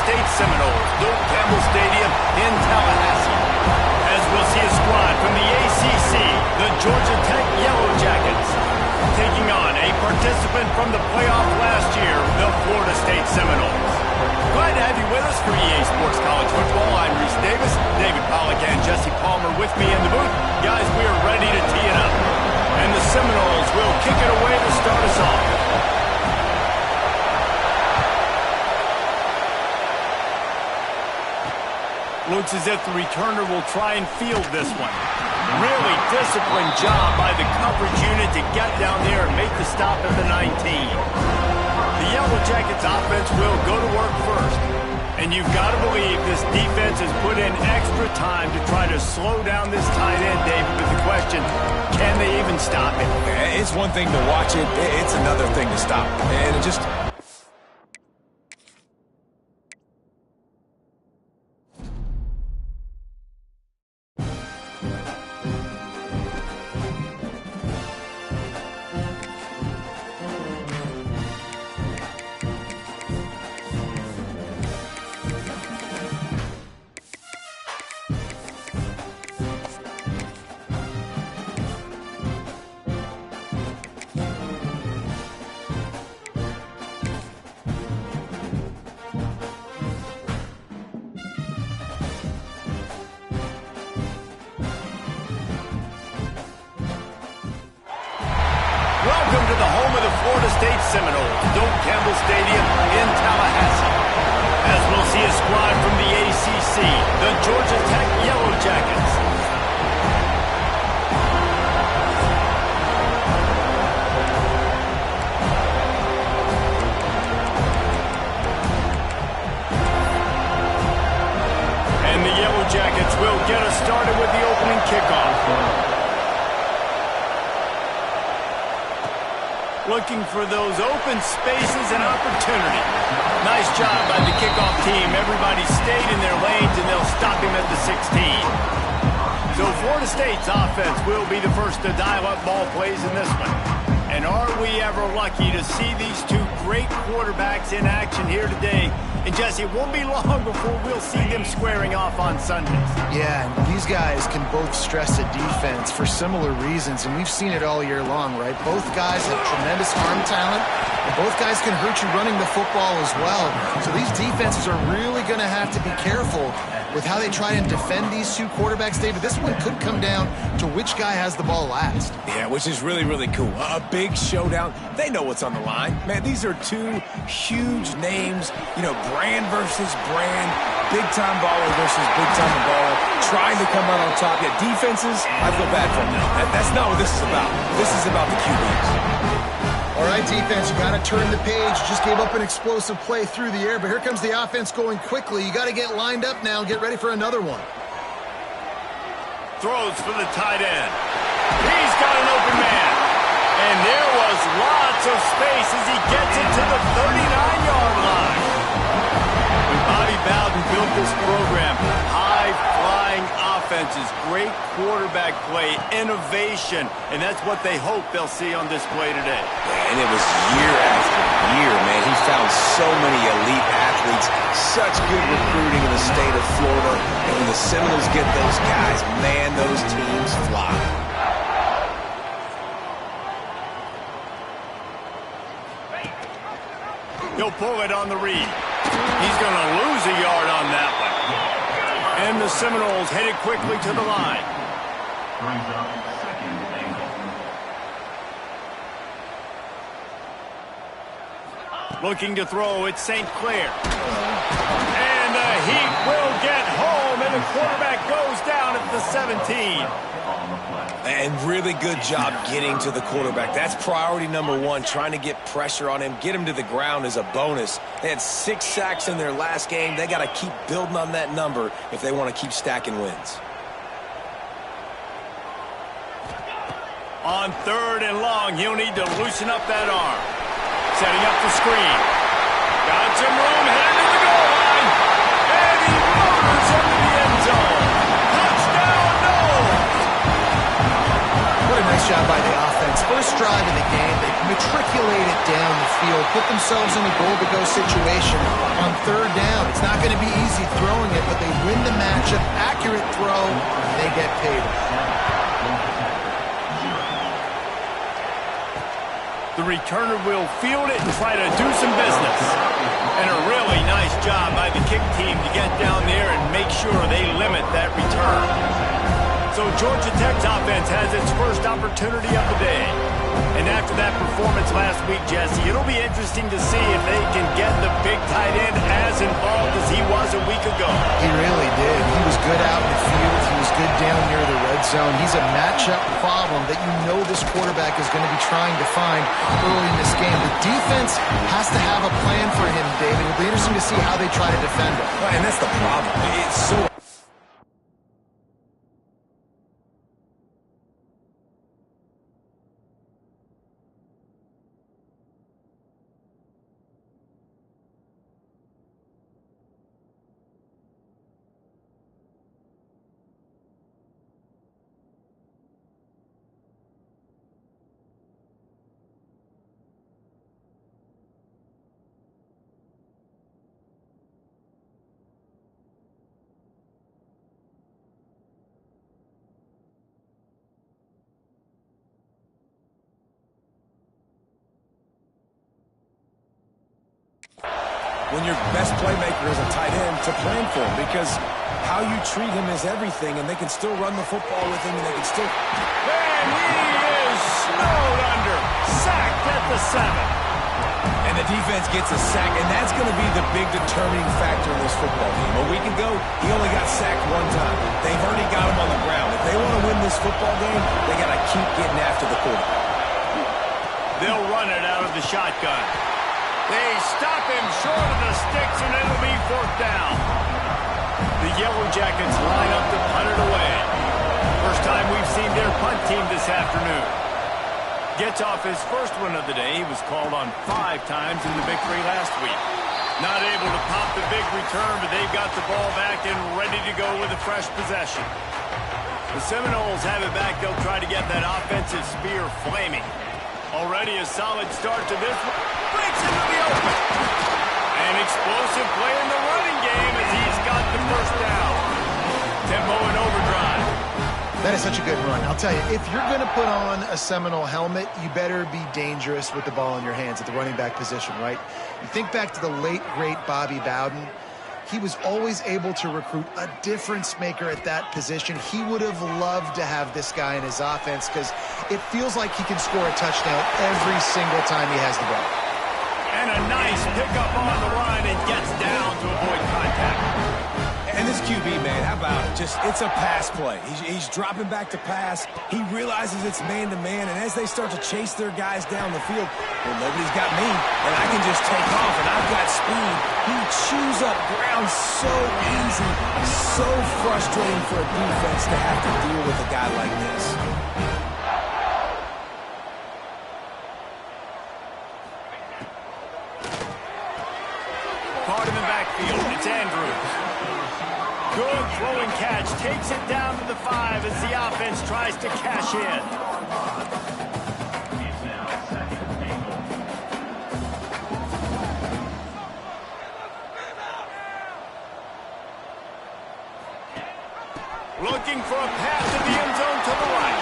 State Seminoles, Doak Campbell Stadium in Tallahassee. As we'll see a squad from the ACC, the Georgia Tech Yellow Jackets, taking on a participant from the playoff last year, the Florida State Seminoles. Glad to have you with us for EA Sports College Football. I'm Reese Davis, David Pollack and Jesse Palmer with me in the booth. Guys, we are ready to tee it up. And the Seminoles will kick it away to start us off. Looks as if the returner will try and field this one. Really disciplined job by the coverage unit to get down there and make the stop at the 19. The Yellow Jackets offense will go to work first. And you've got to believe this defense has put in extra time to try to slow down this tight end, David, with the question, can they even stop it? It's one thing to watch it, it's another thing to stop. And it just... Welcome to the home of the Florida State Seminoles, Doak Campbell Stadium in Tallahassee. As we'll see a squad from the ACC, the Georgia Tech Yellow Jackets. And the Yellow Jackets will get us started with the opening kickoff. Looking for those open spaces and opportunity. Nice job by the kickoff team. Everybody stayed in their lanes, and they'll stop him at the 16. So Florida State's offense will be the first to dial up ball plays in this one. And are we ever lucky to see these two great quarterbacks in action here today? And Jesse, it won't be long before we'll see them squaring off on Sundays. Yeah, and these guys can both stress a defense for similar reasons, and we've seen it all year long, right? Both guys have tremendous arm talent, and both guys can hurt you running the football as well. So these defenses are really going to have to be careful with how they try and defend these two quarterbacks. David, this one could come down to which guy has the ball last. Yeah, which is really, really cool. A big showdown. They know what's on the line. Man, these are two huge names, you know, brand versus brand, big-time baller versus big-time baller, trying to come out on top. Yeah, defenses, I feel bad for them. That's not what this is about. This is about the QBs. All right, defense, you got to turn the page. Just gave up an explosive play through the air, but here comes the offense going quickly. You got to get lined up now and get ready for another one. Throws for the tight end. He's got an open man. And there was lots of space as he gets it to the 39-yard line. When Bobby Bowden built this program, high-flying offenses, great quarterback play, innovation, and that's what they hope they'll see on display today. Yeah, and it was year after year, man. He found so many elite athletes, such good recruiting in the state of Florida, and when the Seminoles get those guys, man, those teams fly. He'll pull it on the read. He's going to lose a yard on that one. And the Seminoles headed quickly to the line. Looking to throw, it's St. Clair. And the Heat will get home, and the quarterback goes down at the 17. And really good job getting to the quarterback. That's priority number one, trying to get pressure on him. Get him to the ground is a bonus. They had 6 sacks in their last game. They got to keep building on that number if they want to keep stacking wins. On 3rd and long, he'll need to loosen up that arm. Setting up the screen. Got some room, headed to the goal line. And he motors into the end zone. Touchdown, Noles! What a nice job by the offense. First drive of the game, they commit matriculate it down the field, put themselves in a goal-to-go situation on third down. It's not going to be easy throwing it, but they win the matchup, accurate throw, and they get paid. The returner will field it and try to do some business. And a really nice job by the kick team to get down there and make sure they limit that return. So Georgia Tech's offense has its first opportunity of the day. And after that performance last week, Jesse, it'll be interesting to see if they can get the big tight end as involved as he was a week ago. He really did. He was good out in the field. He was good down near the red zone. He's a matchup problem that you know this quarterback is going to be trying to find early in this game. The defense has to have a plan for him, David. It'll be interesting to see how they try to defend him. And that's the problem. It's so... when your best playmaker is a tight end, to plan for him, because how you treat him is everything, and they can still run the football with him, and they can still... And he is snowed under, sacked at the 7. And the defense gets a sack, and that's going to be the big determining factor in this football game. A week ago, he only got sacked one time. They've already got him on the ground. If they want to win this football game, they got to keep getting after the quarterback. They'll run it out of the shotgun. They stop him short of the sticks, and it'll be 4th down. The Yellow Jackets line up to punt it away. First time we've seen their punt team this afternoon. Gets off his first one of the day. He was called on 5 times in the victory last week. Not able to pop the big return, but they've got the ball back and ready to go with a fresh possession. The Seminoles have it back. They'll try to get that offensive spear flaming. Already a solid start to this one. Breaks into the open. An explosive play in the running game as he's got the first down. Tempo and overdrive. That is such a good run. I'll tell you, if you're going to put on a Seminole helmet, you better be dangerous with the ball in your hands at the running back position, right? You think back to the late, great Bobby Bowden. He was always able to recruit a difference maker at that position. He would have loved to have this guy in his offense because it feels like he can score a touchdown every single time he has the ball. And a nice pickup on the line and gets down to avoid contact. And this QB, man, how about it? Just, it's a pass play. He's dropping back to pass. He realizes it's man-to-man, and as they start to chase their guys down the field, well, nobody's got me, and I can just take off, and I've got speed. He chews up ground so easy. So frustrating for a defense to have to deal with a guy like this. Caught in the backfield. It's Andrews. Good throwing catch. Takes it down to the 5 as the offense tries to cash in. Looking for a pass to the end zone to the right.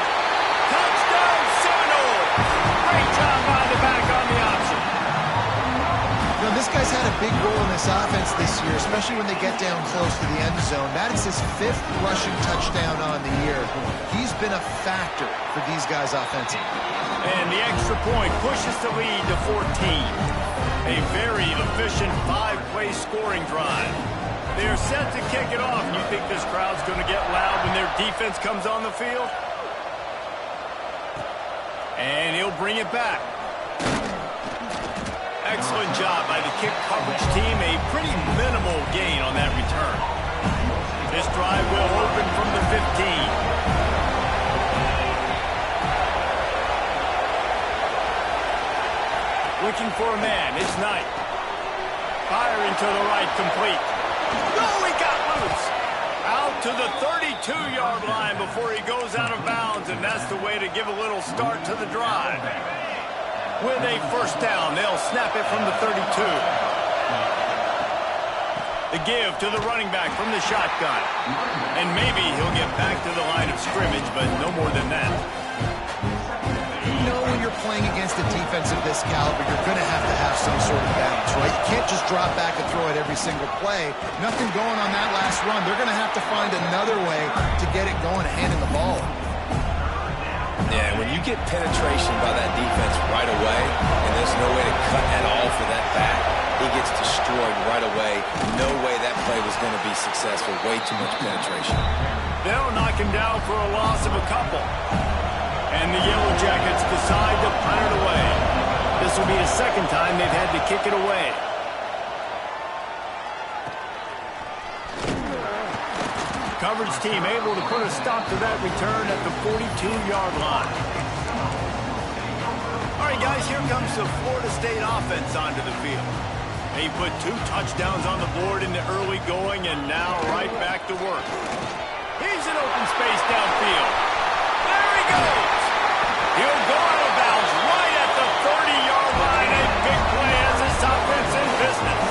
Touchdown, Seminoles! Great job by the back on the option. You know, this guy's had a big role in this offense this year, especially when they get down close to the end zone. That is his 5th rushing touchdown on the year. He's been a factor for these guys offensively. And the extra point pushes the lead to 14. A very efficient 5-play scoring drive. They're set to kick it off. You think this crowd's going to get loud when their defense comes on the field? And he'll bring it back. Excellent job by the kick coverage team. A pretty minimal gain on that return. This drive will open from the 15. Looking for a man. It's Knight. Firing to the right, complete. No, he got loose. Out to the 32-yard line before he goes out of bounds, and that's the way to give a little start to the drive. with a first down. They'll snap it from the 32. The give to the running back from the shotgun. And maybe he'll get back to the line of scrimmage, but no more than that. You know, when you're playing against a defense of this caliber, you're going to have some sort of balance, right? You can't just drop back and throw it every single play. Nothing going on that last run. They're going to have to find another way to get it going, handing the ball. Yeah, when you get penetration by that defense right away, and there's no way to cut at all for that back, he gets destroyed right away. No way that play was going to be successful. Way too much penetration. They'll knock him down for a loss of a couple. And the Yellow Jackets decide to punt it away. This will be the second time they've had to kick it away. Coverage team able to put a stop to that return at the 42-yard line. All right, guys, here comes the Florida State offense onto the field. They put 2 touchdowns on the board in the early going, and now right back to work. He's in open space downfield. There he goes. He'll go out of bounds right at the 30-yard line. A big play as this offense in business.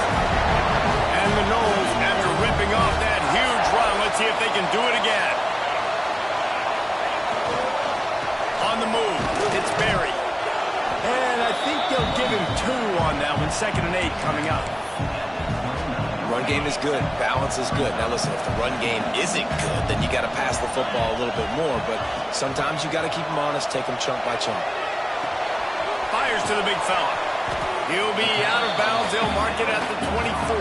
And the Noles, after ripping off that huge run, let's see if they can do it again. On the move, it's Berry. And I think they'll give him 2 on that one. 2nd and 8 coming up. Run game is good. Balance is good. Now listen, if the run game isn't good, then you got to pass the football a little bit more. But sometimes you got to keep them honest, take them chunk by chunk. Fires to the big fella. He'll be out of bounds. They'll mark it at the 24.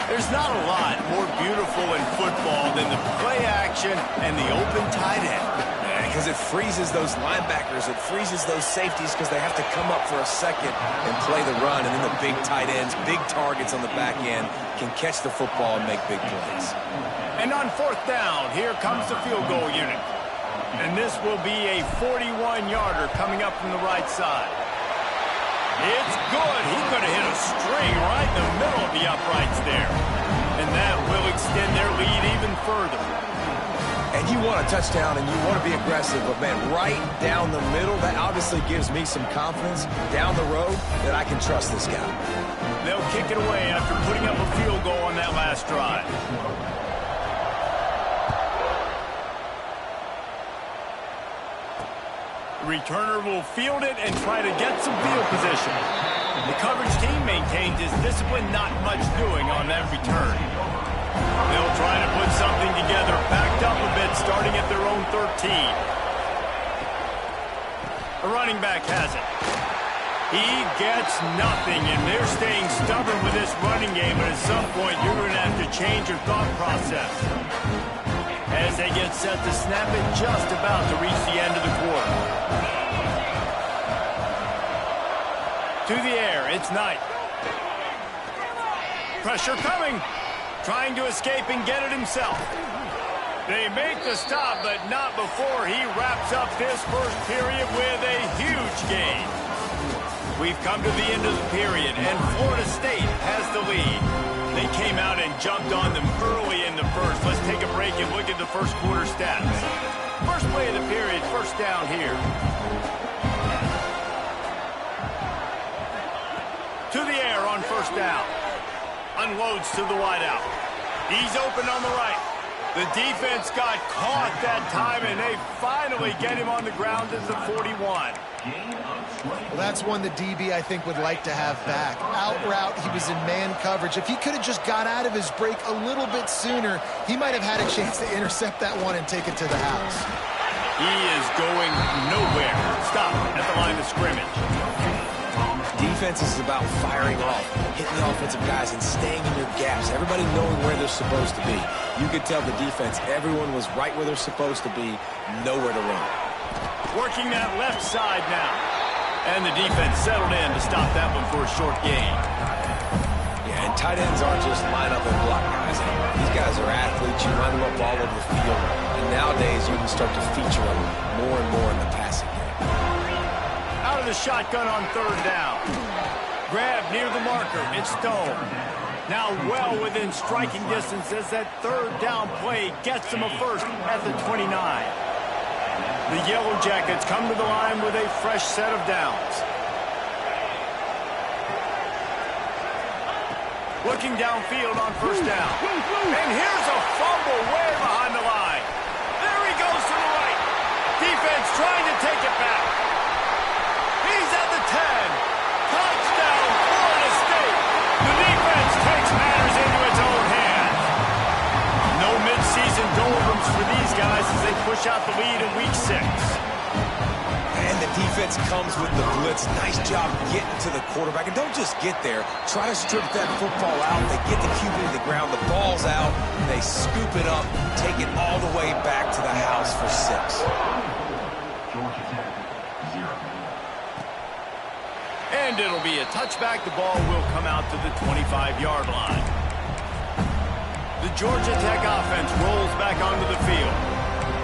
There's not a lot more beautiful in football than the play action and the open tight end. Because it freezes those linebackers, it freezes those safeties because they have to come up for a second and play the run, and then the big tight ends, big targets on the back end can catch the football and make big plays. And on 4th down, here comes the field goal unit. And this will be a 41-yarder coming up from the right side. It's good. He's going to hit a string right in the middle of the uprights there. And that will extend their lead even further. And you want a touchdown and you want to be aggressive, but man, right down the middle, that obviously gives me some confidence down the road that I can trust this guy. They'll kick it away after putting up a field goal on that last drive. The returner will field it and try to get some field position. The coverage team maintains his discipline, not much doing on that return. They'll try to put something together, backed up a bit, starting at their own 13. The running back has it. He gets nothing, and they're staying stubborn with this running game, but at some point you're going to have to change your thought process. As they get set to snap it, just about to reach the end of the quarter. To the air, it's Knight. Pressure coming. Trying to escape and get it himself. They make the stop, but not before he wraps up this first period with a huge gain. We've come to the end of the period, and Florida State has the lead. They came out and jumped on them early in the first. Let's take a break and look at the first quarter stats. First play of the period, first down here. To the air on first down. Unloads to the wideout. He's open on the right. The defense got caught that time, and they finally get him on the ground as the 41. Well, that's one the DB, I think, would like to have back. Out route, he was in man coverage. If he could have just got out of his break a little bit sooner, he might have had a chance to intercept that one and take it to the house. He is going nowhere. Stop at the line of scrimmage. Defense is about firing off, hitting the offensive guys and staying in your gaps. Everybody knowing where they're supposed to be. You could tell the defense, everyone was right where they're supposed to be, nowhere to run. Working that left side now. And the defense settled in to stop that one for a short gain. Yeah, and tight ends aren't just line up and block guys. These guys are athletes. You line them up all over the field. And nowadays, you can start to feature them more and more in the passing game. Out of the shotgun on third down. Grab near the marker. It's Stone. Now well within striking distance as that third down play gets him a first at the 29. The Yellow Jackets come to the line with a fresh set of downs. Looking downfield on first down. And here's a fumble way behind the line. There he goes to the right. Defense trying to take it back. He's at the 10. Touchdown, Florida State. The defense takes matters into its own hands. No midseason doldrums for these guys as they push out the lead in Week 6. And the defense comes with the blitz. Nice job getting to the quarterback. And don't just get there. Try to strip that football out. They get the QB to the ground. The ball's out. They scoop it up, take it all the way back to the house for 6. And it'll be a touchback. The ball will come out to the 25-yard line. The Georgia Tech offense rolls back onto the field.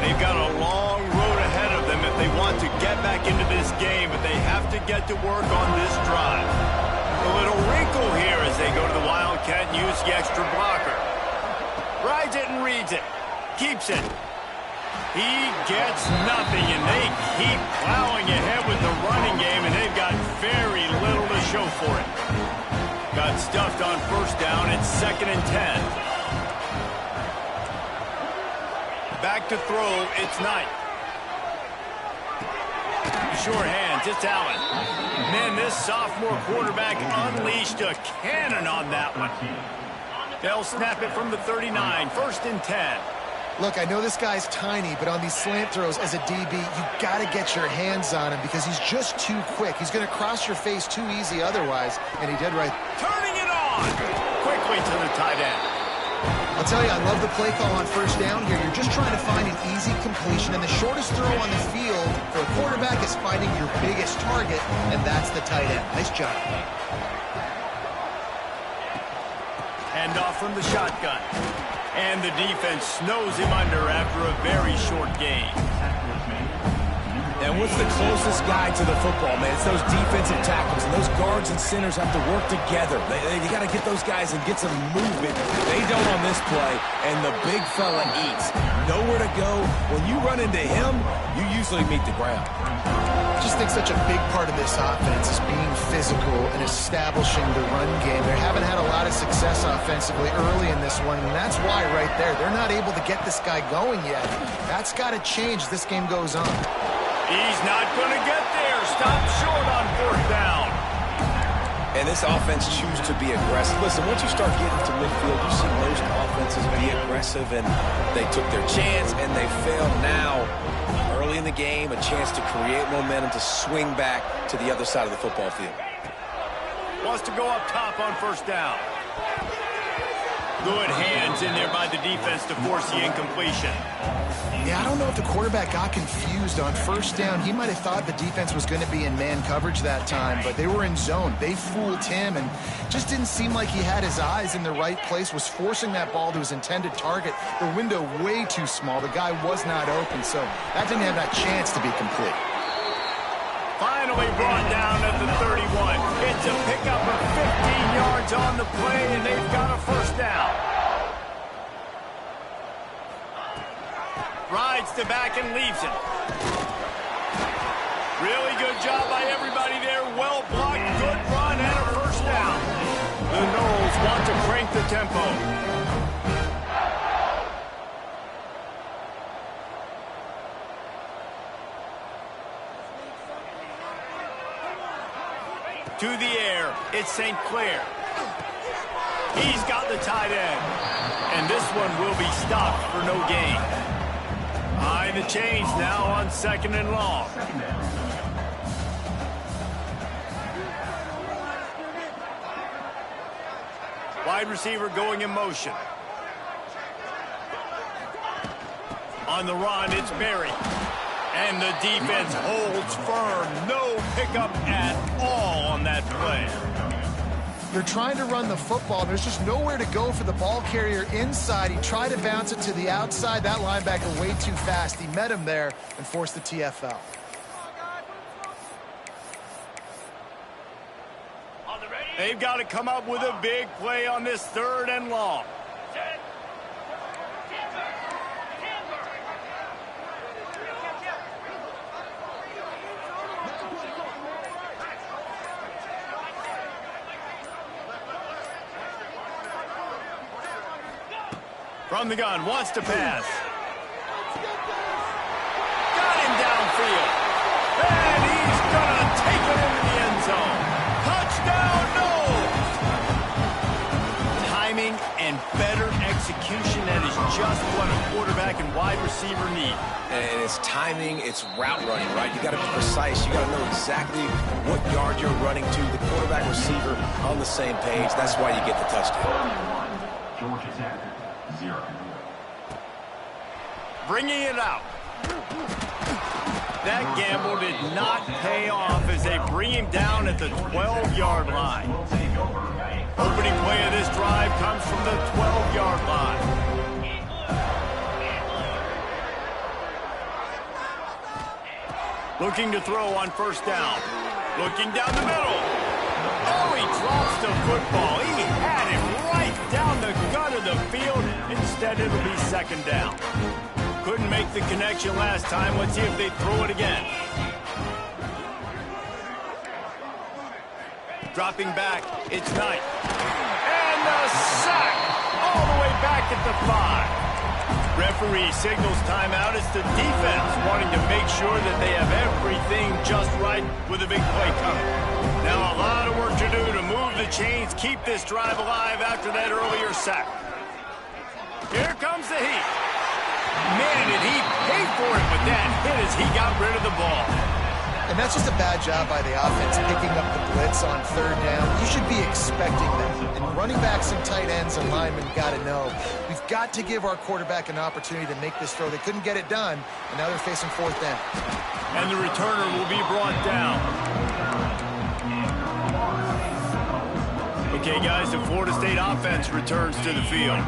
They've got a long road ahead of them if they want to get back into this game, but they have to get to work on this drive. A little wrinkle here as they go to the Wildcat and use the extra blocker. Rides it and reads it. Keeps it. He gets nothing, and they keep plowing ahead with the running game, and they've got very little to show for it. Got stuffed on first down. It's 2nd and 10. Back to throw, it's Knight. Sure hands, it's Allen. Man, this sophomore quarterback unleashed a cannon on that one. They'll snap it from the 39, 1st and 10. Look, I know this guy's tiny, but on these slant throws as a DB, you got to get your hands on him because he's just too quick. He's going to cross your face too easy otherwise, and he did right. Turning it on! Quickly to the tight end. I'll tell you, I love the play call on first down here. You're just trying to find an easy completion, and the shortest throw on the field for a quarterback is finding your biggest target, and that's the tight end. Nice job. Handoff from the shotgun. And the defense snows him under after a very short game. And what's the closest guy to the football, man? It's those defensive tackles, and those guards and centers have to work together. You got to get those guys and get some movement. They don't on this play, and the big fella eats. Nowhere to go. When you run into him, you usually meet the ground. I just think such a big part of this offense is being physical and establishing the run game. They haven't had a lot of success offensively early in this one, and that's why right there, they're not able to get this guy going yet. That's got to change as this game goes on. He's not going to get there. Stop short on 4th down. And this offense chooses to be aggressive. Listen, once you start getting to midfield, you see most offenses be aggressive, and they took their chance, and they failed. Now, early in the game, a chance to create momentum to swing back to the other side of the football field. Wants to go up top on first down. Good hands in there by the defense to force the incompletion. Yeah, I don't know if the quarterback got confused on first down. He might have thought the defense was going to be in man coverage that time, but they were in zone. They fooled him and just didn't seem like he had his eyes in the right place, was forcing that ball to his intended target. The window way too small. The guy was not open, so that didn't have that chance to be complete. Finally brought down at the 31. It's a pickup of 15 yards on the play, and they've got a first down. Rides to back and leaves it. Really good job by everybody there. Well blocked, good run, and a first down. The Noles want to crank the tempo. To the air, it's St. Clair. He's got the tight end. And this one will be stopped for no gain. Behind the chains now on 2nd and long. Wide receiver going in motion. On the run, it's Berry. And the defense holds firm. No pickup at all on that play. They're trying to run the football. There's just nowhere to go for the ball carrier inside. He tried to bounce it to the outside. That linebacker way too fast. He met him there and forced the TFL. They've got to come up with a big play on this 3rd and long. From the gun, wants to pass. Got him downfield. And he's going to take it into the end zone. Touchdown, no! Timing and better execution, that is just what a quarterback and wide receiver need. And it's timing, it's route running, right? You got to be precise. You got to know exactly what yard you're running to. The quarterback receiver on the same page. That's why you get the touchdown. Georgia Tech, 0. Bringing it out. That gamble did not pay off as they bring him down at the 12-yard line. Opening play of this drive comes from the 12-yard line. Looking to throw on first down. Looking down the middle. Oh, he drops the football. He had it right down the gut of the field. Instead, it'll be second down. Couldn't make the connection last time. Let's see if they throw it again. Dropping back, it's Knight. And the sack all the way back at the 5. Referee signals timeout. It's the defense wanting to make sure that they have everything just right with a big play coming. Now a lot of work to do to move the chains, keep this drive alive after that earlier sack. Here comes the heat. Man, did he pay for it with that hit as he got rid of the ball. And that's just a bad job by the offense picking up the blitz on third down. You should be expecting that. And running backs and tight ends and linemen got to know. We've got to give our quarterback an opportunity to make this throw. They couldn't get it done, and now they're facing fourth down. And the returner will be brought down. Okay, guys, the Florida State offense returns to the field.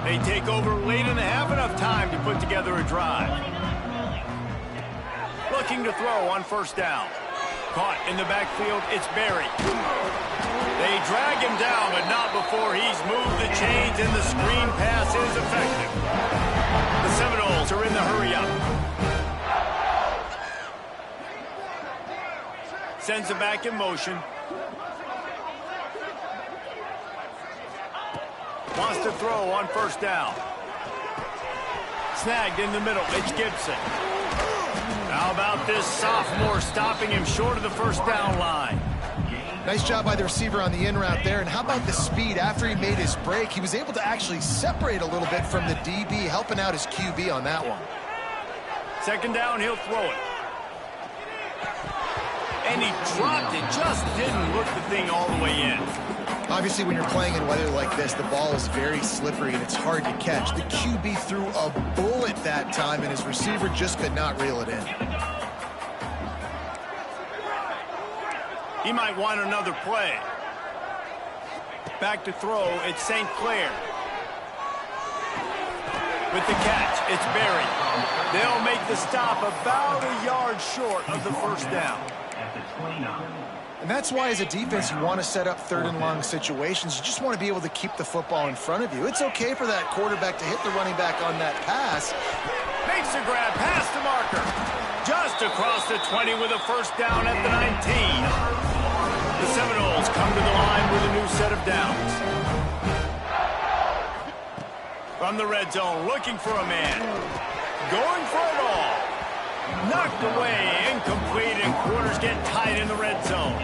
They take over late and have enough time to put together a drive. Looking to throw on first down. Caught in the backfield, it's Berry. They drag him down, but not before he's moved the chains, and the screen pass is effective. The Seminoles are in the hurry-up. Sends it back in motion. Wants to throw on first down. Snagged in the middle. It's Gibson. How about this sophomore stopping him short of the first down line? Nice job by the receiver on the in route there. And how about the speed after he made his break? He was able to actually separate a little bit from the DB, helping out his QB on that one. Second down, he'll throw it. And he dropped it. Just didn't look the thing all the way in. Obviously, when you're playing in weather like this, the ball is very slippery and it's hard to catch. The QB threw a bullet that time, and his receiver just could not reel it in. He might want another play. Back to throw, it's St. Clair. With the catch, it's Berry. They'll make the stop about a yard short of the first down. And that's why, as a defense, you want to set up third and long situations. You just want to be able to keep the football in front of you. It's okay for that quarterback to hit the running back on that pass. Makes a grab, past the marker. Just across the 20 with a first down at the 19. The Seminoles come to the line with a new set of downs. From the red zone, looking for a man. Going for it all. Knocked away, incomplete, and quarters get tight in the red zone.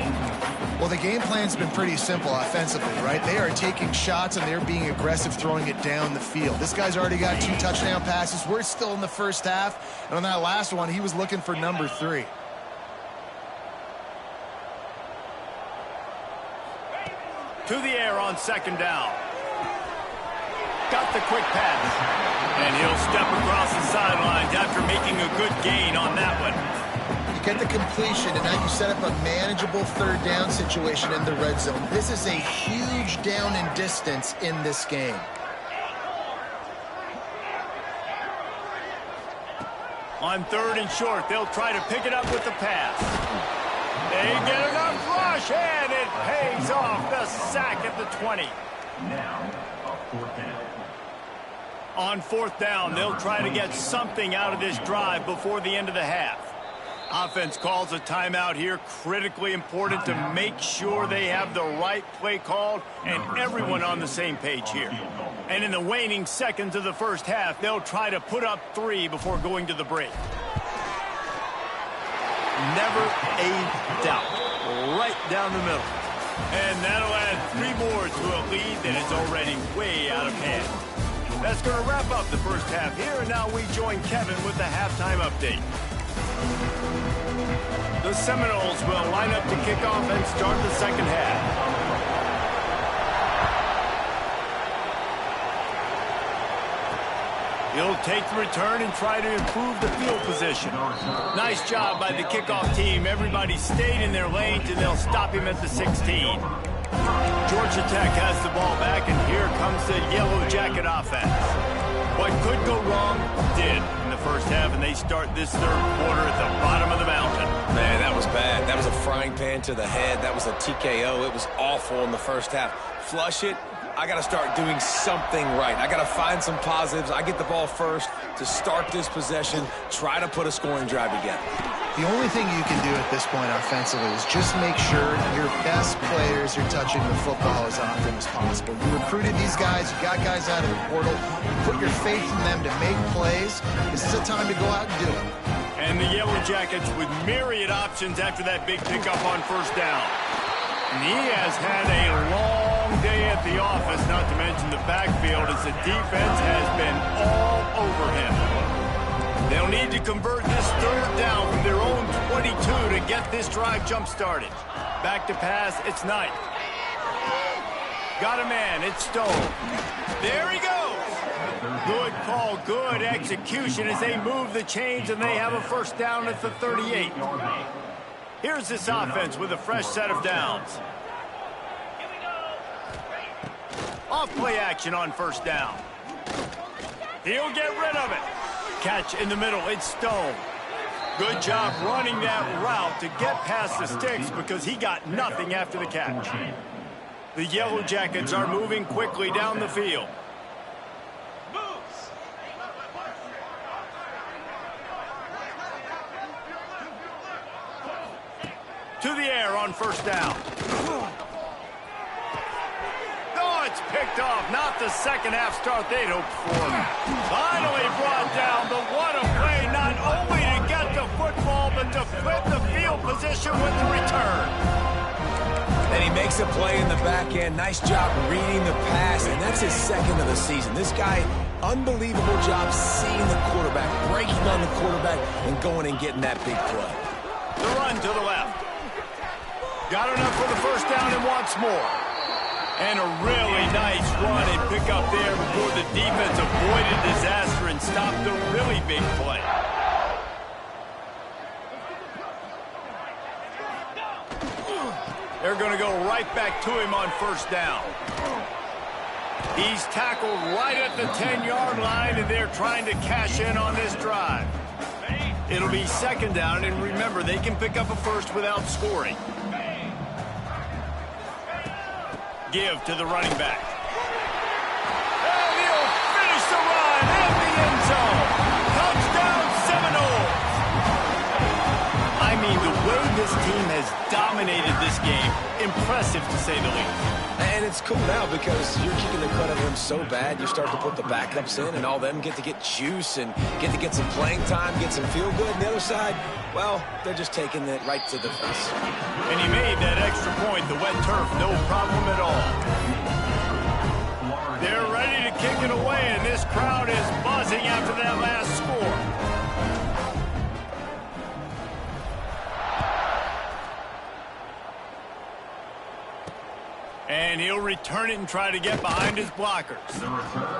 Well, the game plan's been pretty simple offensively, right? They are taking shots, and they're being aggressive, throwing it down the field. This guy's already got 2 touchdown passes. We're still in the first half, and on that last one, he was looking for number 3. To the air on second down. Got the quick pass. And he'll step across the sidelines after making a good gain on that one. You get the completion, and now you set up a manageable third down situation in the red zone. This is a huge down in distance in this game. On third and short, they'll try to pick it up with the pass. They get enough rush, and it pays off. The sack at the 20. Now, a fourth down. On fourth down, they'll try to get something out of this drive before the end of the half. Offense calls a timeout here. Critically important to make sure they have the right play called and everyone on the same page here. And in the waning seconds of the first half, they'll try to put up 3 before going to the break. Never a doubt. Right down the middle. And that'll add 3 more to a lead that is already way out of hand. That's going to wrap up the first half here, and now we join Kevin with the halftime update. The Seminoles will line up to kick off and start the second half. He'll take the return and try to improve the field position. Nice job by the kickoff team. Everybody stayed in their lanes, and they'll stop him at the 16. Georgia Tech has the ball back, and here comes the Yellow Jacket offense. What could go wrong did in the first half, and they start this third quarter at the bottom of the mountain. Man, that was bad. That was a frying pan to the head. That was a TKO. It was awful in the first half. Flush it. I got to start doing something right. I got to find some positives. I get the ball first to start this possession, try to put a scoring drive together. The only thing you can do at this point offensively is just make sure your best players are touching the football as often as possible. You recruited these guys. You got guys out of the portal. You put your faith in them to make plays. This is a time to go out and do it. And the Yellow Jackets with myriad options after that big pickup on first down. And he has had a long day at the office, not to mention the backfield, as the defense has been all over him. They'll need to convert this third down from their own 22 to get this drive jump-started. Back to pass, it's Knight. Got a man, it's Stone. There he goes! Good call, good execution as they move the chains, and they have a first down at the 38. Here's this offense with a fresh set of downs. Off play action on first down. He'll get rid of it. Catch in the middle, it's Stone. Good job running that route to get past the sticks because he got nothing after the catch. The Yellow Jackets are moving quickly down the field. To the air on first down. Oh, it's picked off. Not the second half start they'd hoped for. Finally brought down, but what a play. Not only to get the football, but to flip the field position with the return. And he makes a play in the back end. Nice job reading the pass, and that's his second of the season. This guy, unbelievable job seeing the quarterback, breaking on the quarterback, and going and getting that big play. The run to the left. Got enough for the first down and wants more. And a really nice run and pick up there before the defense avoided disaster and stopped the really big play. They're going to go right back to him on first down. He's tackled right at the 10-yard line, and they're trying to cash in on this drive. It'll be second down, and remember, they can pick up a first without scoring. Give to the running back. And he'll finish the run in the end zone. Touchdown, Seminoles. I mean, the way this team has dominated this game, impressive to say the least. And it's cool now because you're kicking the crud out of them so bad, you start to put the backups in, and all them get to get juice and get some playing time, get some feel good. And the other side, well, they're just taking it right to the face. And he made that extra point, the wet turf, no problem at all. They're ready to kick it away, and this crowd is buzzing after that last score. And he'll return it and try to get behind his blockers.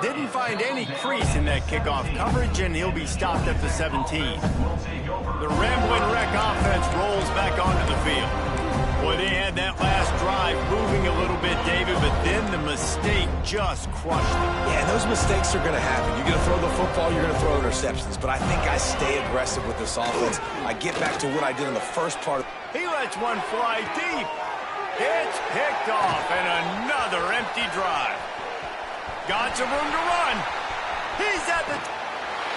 Didn't find any crease in that kickoff coverage, and he'll be stopped at the 17. The Rambling Wreck offense rolls back onto the field. Boy, they had that last drive moving a little bit, David, but then the mistake just crushed them. Yeah, and those mistakes are going to happen. You're going to throw the football, you're going to throw interceptions. But I think I stay aggressive with this offense. I get back to what I did in the first part. He lets one fly deep. It's picked off, and another empty drive. Got some room to run. He's at the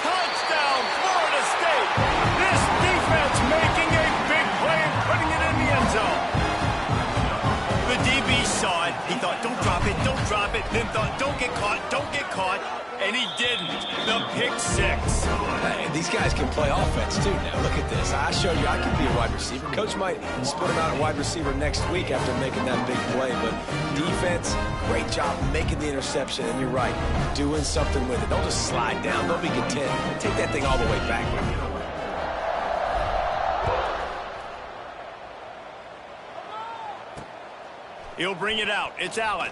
touchdown, Florida State. This defense making a big play and putting it in the end zone. The DB saw it. He thought, don't drop it, then thought, don't get caught, don't get caught. And he didn't. The pick six. Hey, these guys can play offense, too. Now, look at this. I showed you I can be a wide receiver. Coach might split him out at wide receiver next week after making that big play. But defense, great job making the interception. And you're right, doing something with it. Don't just slide down. Don't be content. Take that thing all the way back with you. He'll bring it out. It's Allen.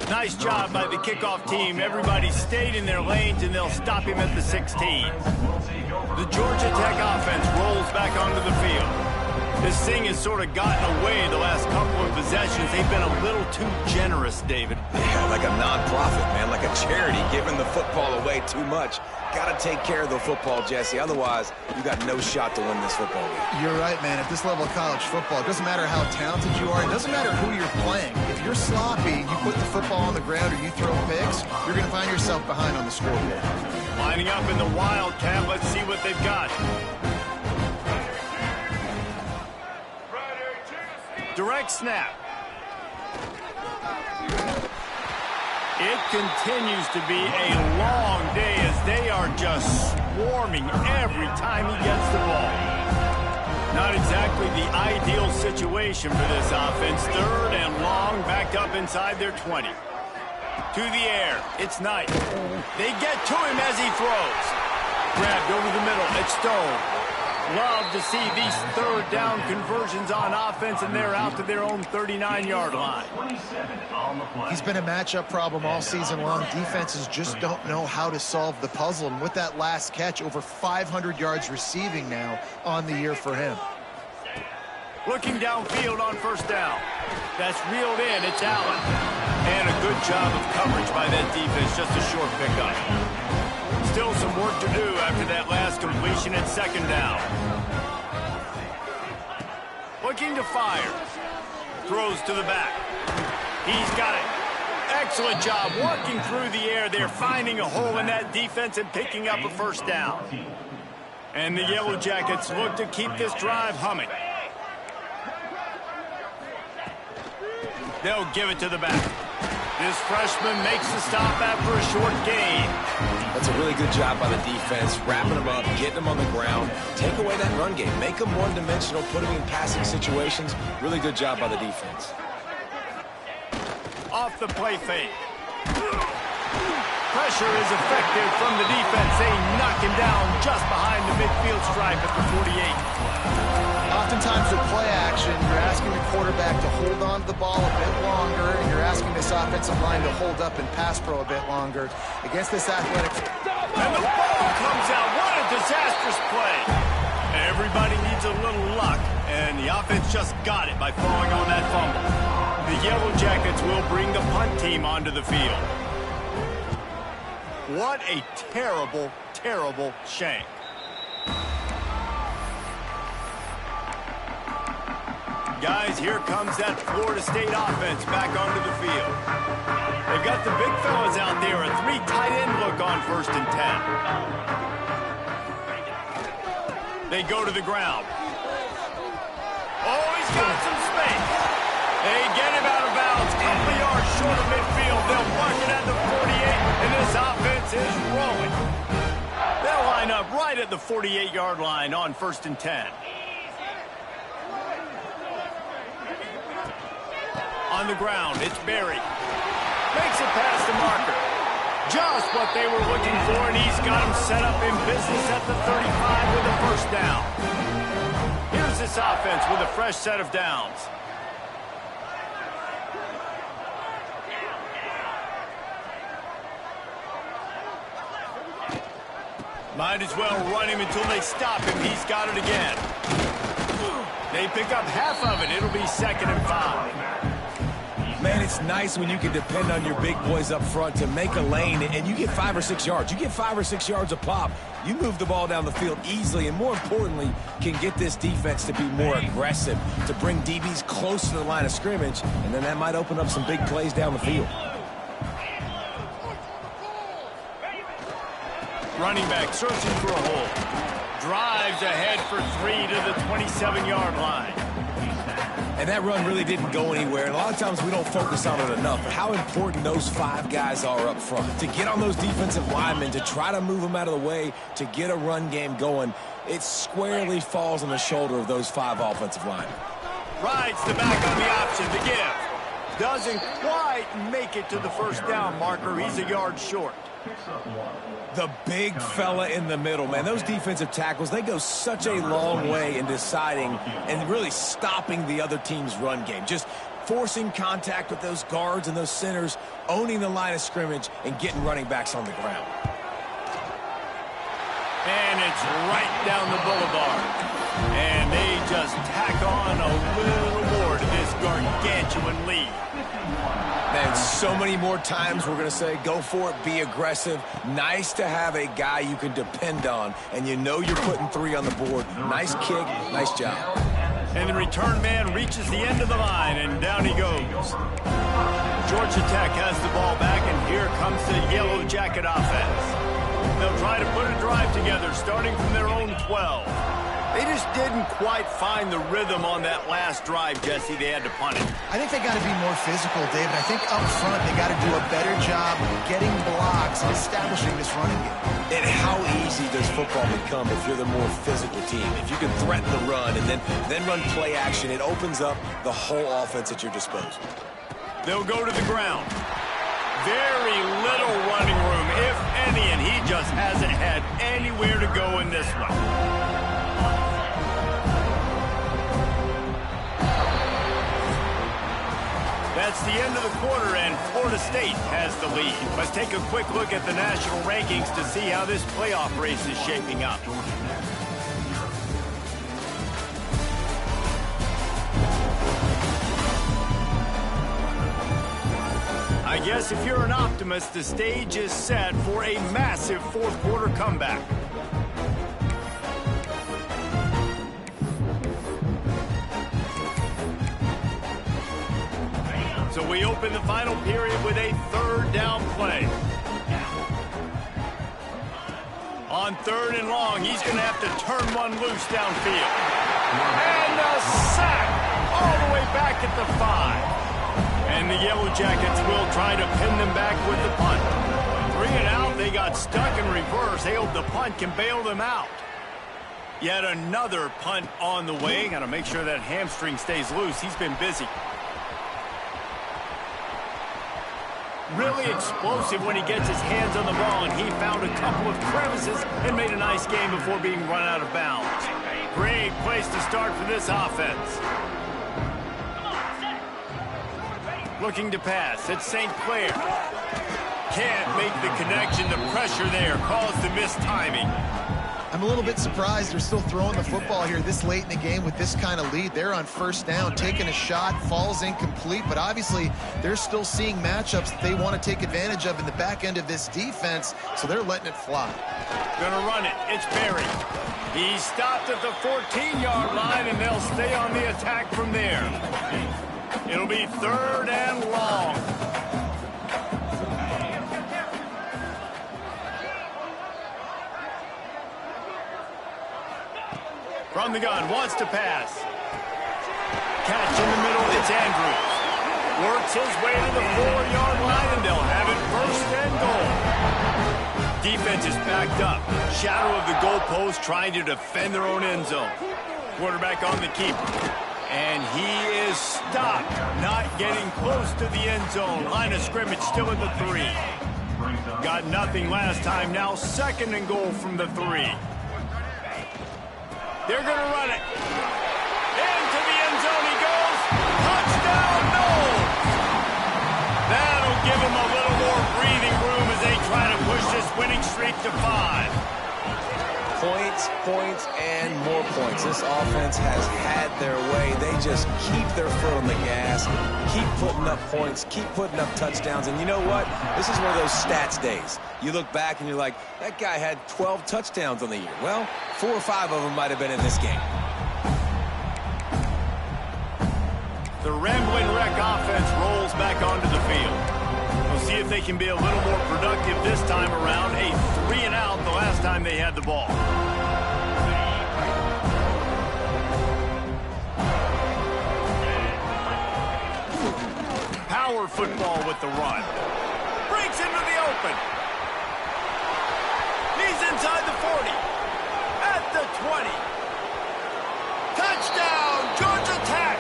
Nice job by the kickoff team. Everybody stayed in their lanes, and they'll stop him at the 16. The Georgia Tech offense rolls back onto the field. This thing has sort of gotten away the last couple of possessions. They've been a little too generous, David. Yeah, like a nonprofit, man, like a charity, giving the football away too much. Got to take care of the football, Jesse. Otherwise, you got no shot to win this football game. You're right, man. At this level of college football, it doesn't matter how talented you are. It doesn't matter who you're playing. If you're sloppy, you put the football on the ground or you throw picks, you're going to find yourself behind on the scoreboard. Lining up in the Wildcat. Let's see what they've got. Direct snap. It continues to be a long day as they are just swarming every time he gets the ball. Not exactly the ideal situation for this offense. Third and long, backed up inside their 20. To the air. It's Knight. They get to him as he throws. Grabbed over the middle. It's Stone. Love to see these third down conversions on offense, and they're out to their own 39-yard line. He's been a matchup problem all season long. Defenses just don't know how to solve the puzzle. And with that last catch, over 500 yards receiving now on the year for him. Looking downfield on first down. That's reeled in. It's Allen. And a good job of coverage by that defense. Just a short pickup. Still some work to do after that last completion at second down. Looking to fire. Throws to the back. He's got it. Excellent job working through the air there, finding a hole in that defense and picking up a first down. And the Yellow Jackets look to keep this drive humming. They'll give it to the back. This freshman makes the stop after a short gain. That's a really good job by the defense, wrapping them up, getting them on the ground, take away that run game, make them one-dimensional, put them in passing situations. Really good job by the defense. Off the play fake. Pressure is effective from the defense. They knock him down just behind the midfield stripe at the 48. Oftentimes with play action, you're asking the quarterback to hold on to the ball a bit longer, and you're asking this offensive line to hold up and pass pro a bit longer. Against this athletic... And the ball comes out. What a disastrous play. Everybody needs a little luck, and the offense just got it by falling on that fumble. The Yellow Jackets will bring the punt team onto the field. What a terrible, terrible shank. Guys, here comes that Florida State offense back onto the field. They've got the big fellas out there, a three tight end look on first and 10. They go to the ground. Oh, he's got some space. They get him out of bounds, couple of yards short of midfield. They'll mark it at the 48, and this offense is rolling. They'll line up right at the 48-yard line on first and 10. On the ground, it's Berry. Makes it past the marker. Just what they were looking for, and he's got him set up in business at the 35 with a first down. Here's this offense with a fresh set of downs. Might as well run him until they stop him. He's got it again. They pick up half of it. It'll be second and 5. Man, it's nice when you can depend on your big boys up front to make a lane, and you get 5 or 6 yards. You get 5 or 6 yards a pop. You move the ball down the field easily, and more importantly, can get this defense to be more aggressive, to bring DBs close to the line of scrimmage, and then that might open up some big plays down the field. Running back searching for a hole. Drives ahead for 3 to the 27-yard line. And that run really didn't go anywhere. And a lot of times we don't focus on it enough. But how important those 5 guys are up front. To get on those defensive linemen, to try to move them out of the way, to get a run game going, it squarely falls on the shoulder of those 5 offensive linemen. Rides the back on the option to give. Doesn't quite make it to the first down marker. He's a yard short. The big fella in the middle, man. Those defensive tackles, they go such a long way in deciding and really stopping the other team's run game. Just forcing contact with those guards and those centers, owning the line of scrimmage, and getting running backs on the ground. And it's right down the boulevard. And they just tack on a little more to this gargantuan lead. Man, so many more times we're going to say, go for it, be aggressive. Nice to have a guy you can depend on, and you know you're putting 3 on the board. Nice kick, nice job. And the return man reaches the end of the line, and down he goes. Georgia Tech has the ball back, and here comes the Yellow Jacket offense. They'll try to put a drive together, starting from their own 12. They just didn't quite find the rhythm on that last drive, Jesse. They had to punt it. I think they got to be more physical, David. I think up front they got to do a better job getting blocks and establishing this running game. And how easy does football become if you're the more physical team? If you can threaten the run and then run play action, it opens up the whole offense at your disposal. They'll go to the ground. Very little running room, if any, and he just hasn't had anywhere to go in this one. That's the end of the quarter, and Florida State has the lead. Let's take a quick look at the national rankings to see how this playoff race is shaping up. I guess if you're an optimist, the stage is set for a massive fourth quarter comeback. So we open the final period with a third down play. On 3rd and long, he's going to have to turn one loose downfield. And a sack all the way back at the 5. And the Yellow Jackets will try to pin them back with the punt. 3 and out, they got stuck in reverse. They hope the punt can bail them out. Yet another punt on the way. Got to make sure that hamstring stays loose. He's been busy. Really explosive when he gets his hands on the ball, and he found a couple of crevices and made a nice game before being run out of bounds. Great place to start for this offense. Looking to pass. It's St. Clair. Can't make the connection. The pressure there caused the missed timing. I'm a little bit surprised they're still throwing the football here this late in the game with this kind of lead. They're on 1st down, taking a shot, falls incomplete, but obviously they're still seeing matchups that they want to take advantage of in the back end of this defense, so they're letting it fly. Gonna run it. It's Berry. He stopped at the 14-yard line, and they'll stay on the attack from there. It'll be 3rd and long. From the gun, wants to pass. Catch in the middle, it's Andrews. Works his way to the 4-yard line, and they'll have it 1st and goal. Defense is backed up. Shadow of the goalpost trying to defend their own end zone. Quarterback on the keeper. And he is stopped, not getting close to the end zone. Line of scrimmage still at the 3. Got nothing last time, now 2nd and goal from the 3. They're going to run it. Into the end zone he goes. Touchdown, no! That'll give him a little more breathing room as they try to push this winning streak to 5. Points, points, and more points. This offense has had their way. They just keep their foot on the gas, keep putting up points, keep putting up touchdowns. And you know what? This is one of those stats days. You look back and you're like, that guy had 12 touchdowns on the year. Well, 4 or 5 of them might have been in this game. The Ramblin' Wreck offense rolls back onto the field. We'll see if they can be a little more productive this time around. A 3 and out the last time they had the ball. power football with the run. Breaks into the open. He's inside the 40. At the 20. Touchdown, Georgia Tech.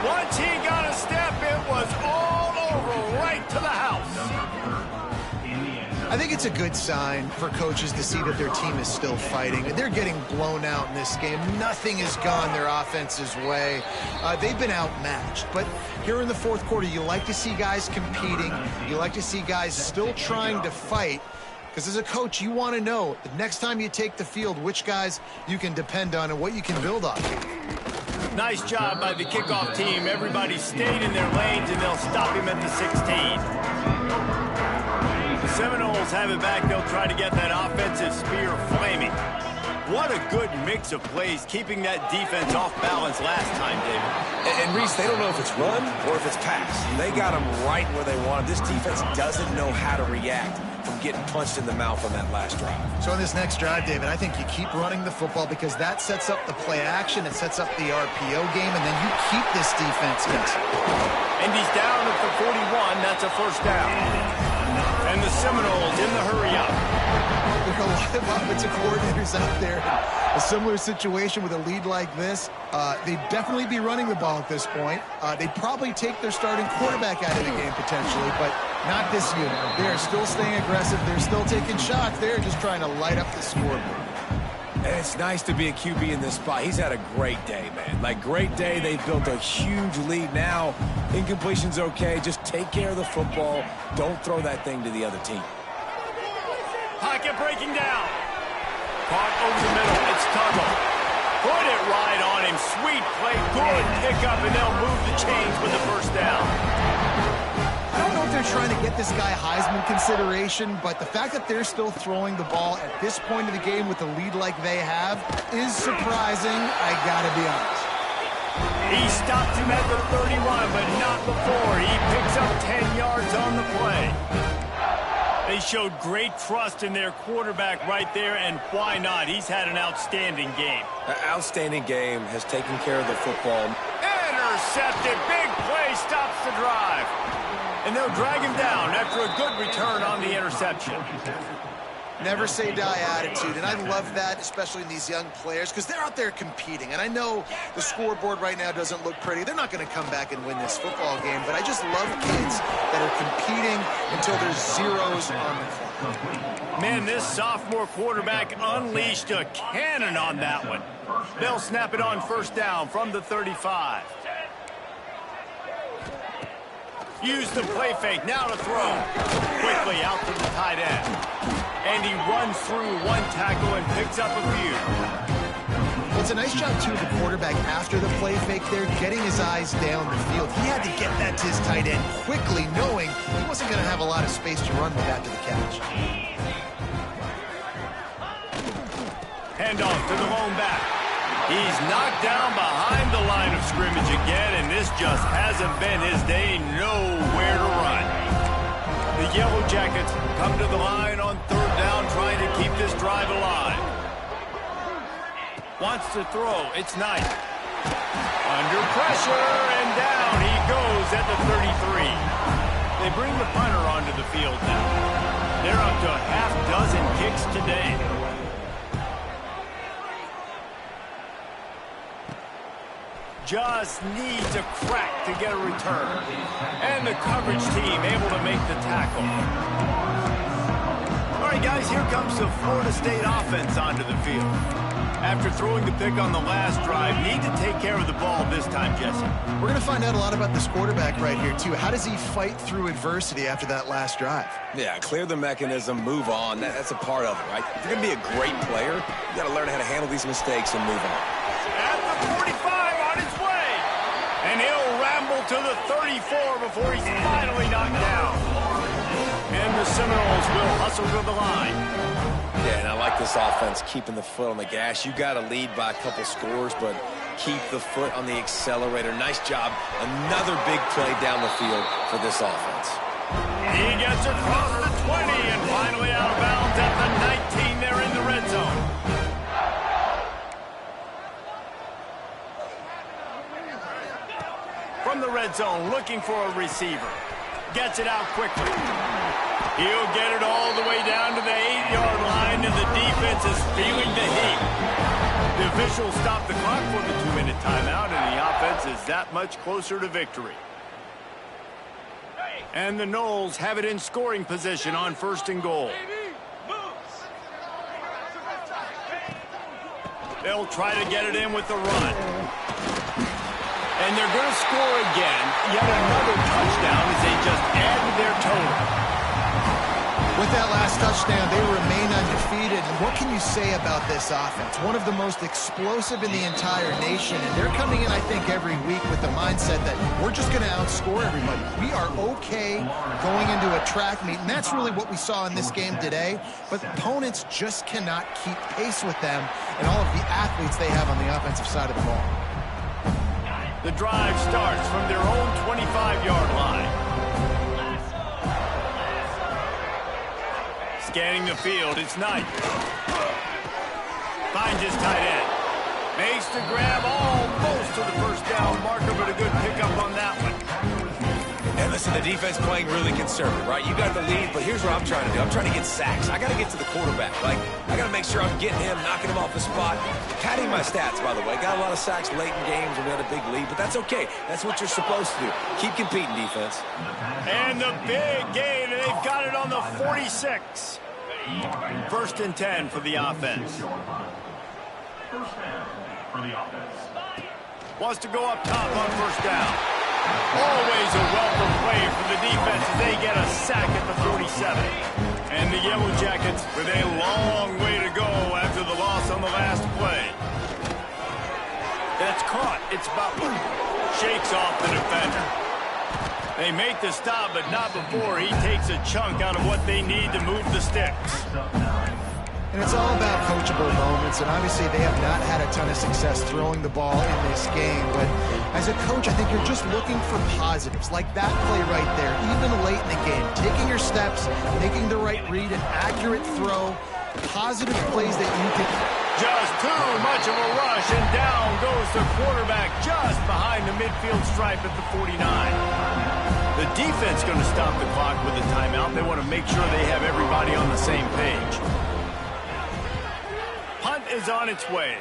Once he got a step, it was all over right to the house. I think it's a good sign for coaches to see that their team is still fighting. They're getting blown out in this game. Nothing has gone their offense's way. They've been outmatched. But here in the fourth quarter, you like to see guys competing. You like to see guys still trying to fight. Because as a coach, you want to know the next time you take the field, which guys you can depend on and what you can build on. Nice job by the kickoff team. Everybody stayed in their lanes, and they'll stop him at the 16. The Seminoles have it back. They'll try to get that offensive spear flaming. What a good mix of plays, keeping that defense off balance last time, David. And Reese, they don't know if it's run or if it's pass. They got them right where they want them. This defense doesn't know how to react from getting punched in the mouth on that last drive. So on this next drive, David, I think you keep running the football because that sets up the play action, it sets up the RPO game, and then you keep this defense guessing. And he's down at the 41. That's a first down. And the Seminoles in the hurry-up. There are a lot of offensive coordinators out there in a similar situation with a lead like this. They'd definitely be running the ball at this point. They'd probably take their starting quarterback out of the game potentially, but not this unit. They're still staying aggressive. They're still taking shots. They're just trying to light up the scoreboard. And it's nice to be a QB in this spot. He's had a great day, man. Like, great day. They've built a huge lead now. Incompletion's okay. Just take care of the football. Don't throw that thing to the other team. Pocket breaking down. Caught over the middle. It's Tuggle. Put it right on him. Sweet play. Good pickup, and they'll move the chains with the first down. I don't know if they're trying to get this guy Heisman consideration, but the fact that they're still throwing the ball at this point of the game with a lead like they have is surprising, I gotta be honest. He stopped him at the 31, but not before. He picks up 10 yards on the play. They showed great trust in their quarterback right there, and why not? He's had an outstanding game. An outstanding game, has taken care of the football. Intercepted. Big play stops the drive. And they'll drag him down after a good return on the interception. Never say die attitude, and I love that, especially in these young players, because they're out there competing. And I know the scoreboard right now doesn't look pretty. They're not going to come back and win this football game, but I just love kids that are competing until there's zeros on the clock. Man, this sophomore quarterback unleashed a cannon on that one. They'll snap it on first down from the 35. Use the play fake, now to throw. Quickly out to the tight end. And he runs through one tackle and picks up a few. Well, it's a nice job, too, of the quarterback after the play fake there, getting his eyes down the field. He had to get that to his tight end quickly, knowing he wasn't going to have a lot of space to run with after the catch. Handoff to the lone back. He's knocked down behind the line of scrimmage again, and this just hasn't been his day. Nowhere to run. The Yellow Jackets come to the line on third down, trying to keep this drive alive. Wants to throw. It's Knight. Under pressure, and down he goes at the 33. They bring the punter onto the field now. They're up to a half dozen kicks today. Just needs a crack to get a return. And the coverage team able to make the tackle. All right, guys, here comes the Florida State offense onto the field. After throwing the pick on the last drive, need to take care of the ball this time, Jesse. We're going to find out a lot about this quarterback right here, too. How does he fight through adversity after that last drive? Yeah, clear the mechanism, move on. That's a part of it, right? If you're going to be a great player, you got to learn how to handle these mistakes and move on. At the 45 on his way. And he'll ramble to the 34 before he's finally knocked down. And the Seminoles will hustle to the line. Yeah, and I like this offense, keeping the foot on the gas. You got to lead by a couple scores, but keep the foot on the accelerator. Nice job. Another big play down the field for this offense. He gets across the 20 and finally out of bounds at the 19. They're in the red zone. From the red zone, looking for a receiver. gets it out quickly. He'll get it all the way down to the 8-yard line, and the defense is feeling the heat. The officials stop the clock for the 2-minute timeout, and the offense is that much closer to victory. And the Noles have it in scoring position on 1st and goal. They'll try to get it in with the run. And they're going to score again. Yet another touchdown as they just add to their total. With that last touchdown, they remain undefeated. And what can you say about this offense? One of the most explosive in the entire nation. And they're coming in, I think, every week with the mindset that we're just going to outscore everybody. We are okay going into a track meet. And that's really what we saw in this game today. But opponents just cannot keep pace with them and all of the athletes they have on the offensive side of the ball. The drive starts from their own 25-yard line. Scanning the field, it's Knight. Finds his tight end. Makes the grab almost to the first down marker, but a good pickup on that one. And listen, the defense playing really conservative, right? You got the lead, but here's what I'm trying to do. I'm trying to get sacks. I got to get to the quarterback. Like, I got to make sure I'm getting him, knocking him off the spot. Padding my stats, by the way. Got a lot of sacks late in games and we had a big lead, but that's okay. That's what you're supposed to do. Keep competing, defense. And the big gain, and they've got it on the 46. 1st and 10 for the offense. Wants to go up top on 1st down. Always a welcome play for the defense as they get a sack at the 47. And the Yellow Jackets with a long way to go after the loss on the last play. That's caught. It's Butler. Shakes off the defender. They make the stop, but not before he takes a chunk out of what they need to move the sticks. And it's all about coachable moments, and obviously they have not had a ton of success throwing the ball in this game. But as a coach, I think you're just looking for positives, like that play right there, even late in the game. Taking your steps, making the right read, an accurate throw, positive plays that you can... Just too much of a rush, and down goes the quarterback just behind the midfield stripe at the 49. The defense going to stop the clock with a timeout. They want to make sure they have everybody on the same page. Punt is on its way.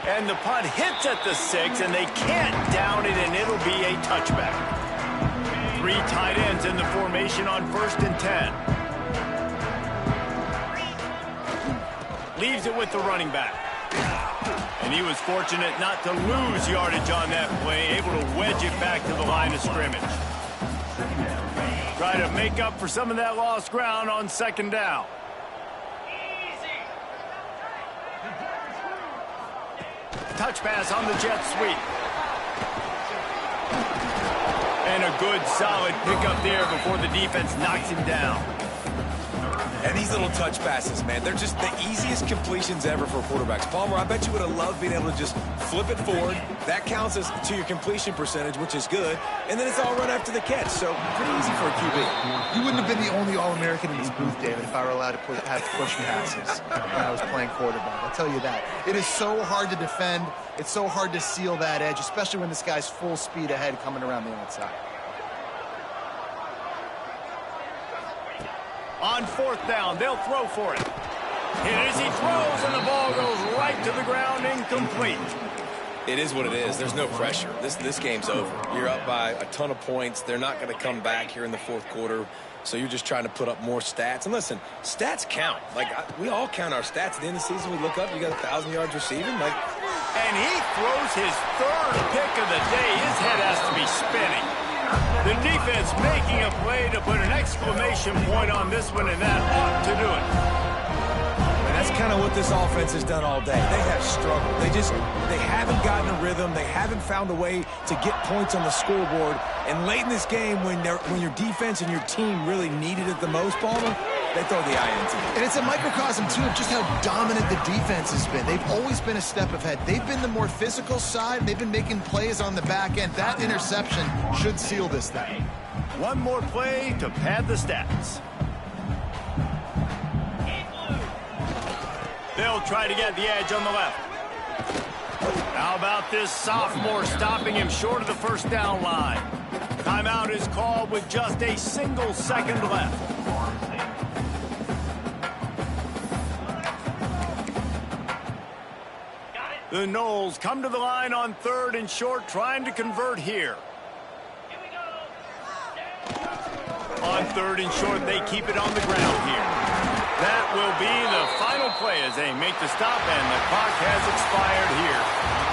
And the punt hits at the 6, and they can't down it, and it'll be a touchback. 3 tight ends in the formation on 1st and 10. Leaves it with the running back. And he was fortunate not to lose yardage on that play, able to wedge it back to the line of scrimmage. Try to make up for some of that lost ground on 2nd down. Touch pass on the jet sweep. And a good, solid pickup there before the defense knocks him down. And these little touch passes, man, they're just the easiest completions ever for quarterbacks. Palmer, I bet you would have loved being able to just flip it forward. That counts as to your completion percentage, which is good. And then it's all run after the catch, so pretty easy for a QB. You wouldn't have been the only All-American in this booth, David, if I were allowed to have push passes when I was playing quarterback. I'll tell you that. It is so hard to defend. It's so hard to seal that edge, especially when this guy's full speed ahead coming around the outside. On 4th down, they'll throw for it. And as he throws, and the ball goes right to the ground, incomplete. It is what it is. There's no pressure. This game's over. You're up by a ton of points. They're not going to come back here in the 4th quarter. So you're just trying to put up more stats. And listen, stats count. Like, we all count our stats. At the end of the season, we look up, you got 1,000 yards receiving. Like, and he throws his 3rd pick of the day. His head has to be spinning. The defense making a play to put an exclamation point on this one, and that ought to do it. And that's kind of what this offense has done all day. They have struggled. They haven't gotten a rhythm. They haven't found a way to get points on the scoreboard. And late in this game, when your defense and your team really needed it the most, Palmer, they throw the INT. And it's a microcosm, too, of just how dominant the defense has been. They've always been a step ahead. They've been the more physical side. They've been making plays on the back end. That interception should seal this thing. One more play to pad the stats. They'll try to get the edge on the left. How about this sophomore stopping him short of the first down line? Timeout is called with just a single second left. The Noles come to the line on 3rd and short, trying to convert here. On 3rd and short, they keep it on the ground here. That will be the final play as they make the stop, and the clock has expired here.